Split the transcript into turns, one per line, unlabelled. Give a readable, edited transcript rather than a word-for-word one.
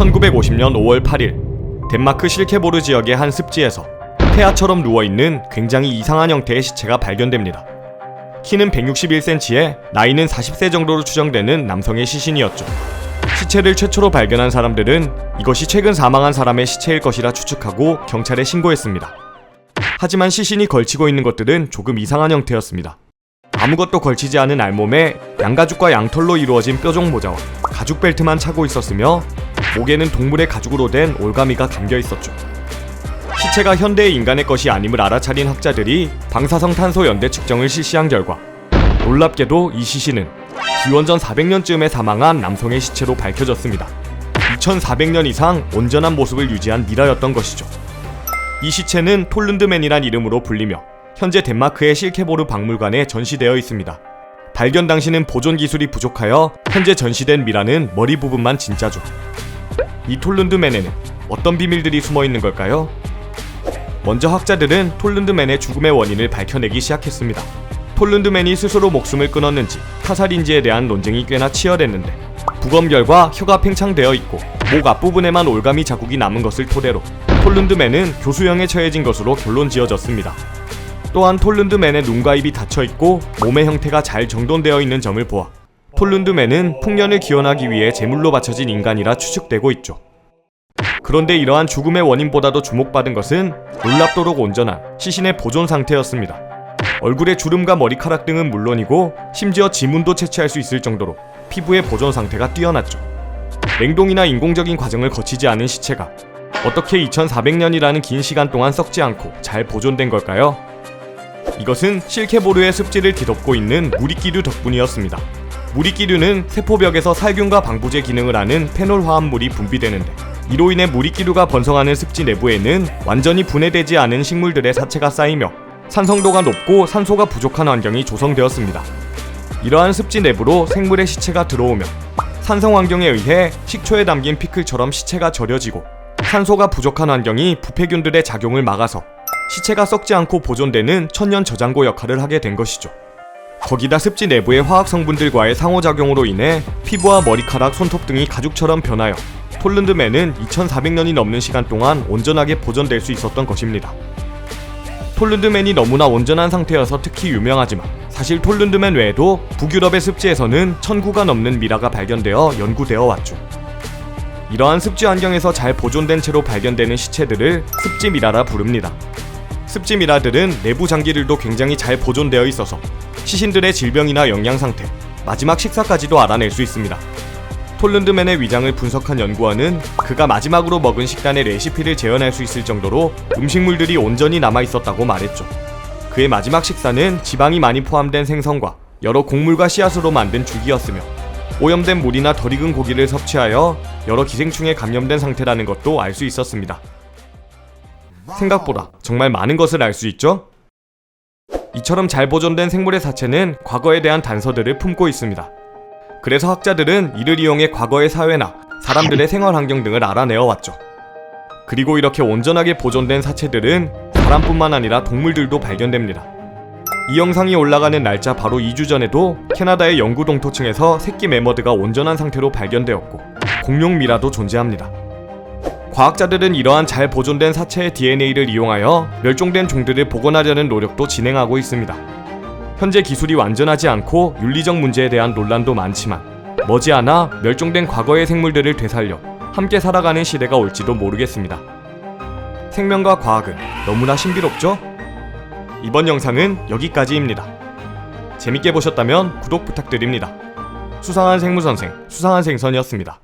1950년 5월 8일 덴마크 실케보르 지역의 한 습지에서 폐하처럼 누워있는 굉장히 이상한 형태의 시체가 발견됩니다. 키는 161cm에 나이는 40세 정도로 추정되는 남성의 시신이었죠. 시체를 최초로 발견한 사람들은 이것이 최근 사망한 사람의 시체일 것이라 추측하고 경찰에 신고했습니다. 하지만 시신이 걸치고 있는 것들은 조금 이상한 형태였습니다. 아무것도 걸치지 않은 알몸에 양가죽과 양털로 이루어진 뾰족 모자와 가죽 벨트만 차고 있었으며 목에는 동물의 가죽으로 된 올가미가 감겨 있었죠. 시체가 현대의 인간의 것이 아님을 알아차린 학자들이 방사성 탄소 연대 측정을 실시한 결과 놀랍게도 이 시신은 기원전 400년쯤에 사망한 남성의 시체로 밝혀졌습니다. 2400년 이상 온전한 모습을 유지한 미라였던 것이죠. 이 시체는 톨룬드맨이란 이름으로 불리며 현재 덴마크의 실케보르 박물관에 전시되어 있습니다. 발견 당시는 보존 기술이 부족하여 현재 전시된 미라는 머리 부분만 진짜죠. 이 톨룬드맨에는 어떤 비밀들이 숨어 있는 걸까요? 먼저 학자들은 톨룬드맨의 죽음의 원인을 밝혀내기 시작했습니다. 톨룬드맨이 스스로 목숨을 끊었는지 타살인지에 대한 논쟁이 꽤나 치열했는데 부검 결과 혀가 팽창되어 있고 목 앞부분에만 올가미 자국이 남은 것을 토대로 톨룬드맨은 교수형에 처해진 것으로 결론 지어졌습니다. 또한 톨룬드맨의 눈과 입이 닫혀있고 몸의 형태가 잘 정돈되어 있는 점을 보아 톨룬드맨은 풍년을 기원하기 위해 제물로 바쳐진 인간이라 추측되고 있죠. 그런데 이러한 죽음의 원인보다도 주목받은 것은 놀랍도록 온전한 시신의 보존 상태였습니다. 얼굴의 주름과 머리카락 등은 물론이고 심지어 지문도 채취할 수 있을 정도로 피부의 보존 상태가 뛰어났죠. 냉동이나 인공적인 과정을 거치지 않은 시체가 어떻게 2400년이라는 긴 시간 동안 썩지 않고 잘 보존된 걸까요? 이것은 실케보르의 습지를 뒤덮고 있는 무리기류 덕분이었습니다. 무리기류는 세포벽에서 살균과 방부제 기능을 하는 페놀 화합물이 분비되는데 이로 인해 무리기류가 번성하는 습지 내부에는 완전히 분해되지 않은 식물들의 사체가 쌓이며 산성도가 높고 산소가 부족한 환경이 조성되었습니다. 이러한 습지 내부로 생물의 시체가 들어오며 산성 환경에 의해 식초에 담긴 피클처럼 시체가 절여지고 산소가 부족한 환경이 부패균들의 작용을 막아서 시체가 썩지 않고 보존되는 천연 저장고 역할을 하게 된 것이죠. 거기다 습지 내부의 화학 성분들과의 상호작용으로 인해 피부와 머리카락, 손톱 등이 가죽처럼 변하여 톨룬드맨은 2400년이 넘는 시간 동안 온전하게 보존될 수 있었던 것입니다. 톨룬드맨이 너무나 온전한 상태여서 특히 유명하지만 사실 톨룬드맨 외에도 북유럽의 습지에서는 1000구가 넘는 미라가 발견되어 연구되어 왔죠. 이러한 습지 환경에서 잘 보존된 채로 발견되는 시체들을 습지 미라라 부릅니다. 습지 미라들은 내부 장기들도 굉장히 잘 보존되어 있어서 시신들의 질병이나 영양 상태, 마지막 식사까지도 알아낼 수 있습니다. 톨룬드맨의 위장을 분석한 연구원은 그가 마지막으로 먹은 식단의 레시피를 재현할 수 있을 정도로 음식물들이 온전히 남아있었다고 말했죠. 그의 마지막 식사는 지방이 많이 포함된 생선과 여러 곡물과 씨앗으로 만든 죽이었으며 오염된 물이나 덜 익은 고기를 섭취하여 여러 기생충에 감염된 상태라는 것도 알 수 있었습니다. 생각보다 정말 많은 것을 알 수 있죠? 이처럼 잘 보존된 생물의 사체는 과거에 대한 단서들을 품고 있습니다. 그래서 학자들은 이를 이용해 과거의 사회나 사람들의 생활 환경 등을 알아내어 왔죠. 그리고 이렇게 온전하게 보존된 사체들은 사람뿐만 아니라 동물들도 발견됩니다. 이 영상이 올라가는 날짜 바로 2주 전에도 캐나다의 영구 동토층에서 새끼 매머드가 온전한 상태로 발견되었고 공룡 미라도 존재합니다. 과학자들은 이러한 잘 보존된 사체의 DNA를 이용하여 멸종된 종들을 복원하려는 노력도 진행하고 있습니다. 현재 기술이 완전하지 않고 윤리적 문제에 대한 논란도 많지만 머지않아 멸종된 과거의 생물들을 되살려 함께 살아가는 시대가 올지도 모르겠습니다. 생명과 과학은 너무나 신비롭죠? 이번 영상은 여기까지입니다. 재밌게 보셨다면 구독 부탁드립니다. 수상한 생물선생, 수상한 생선이었습니다.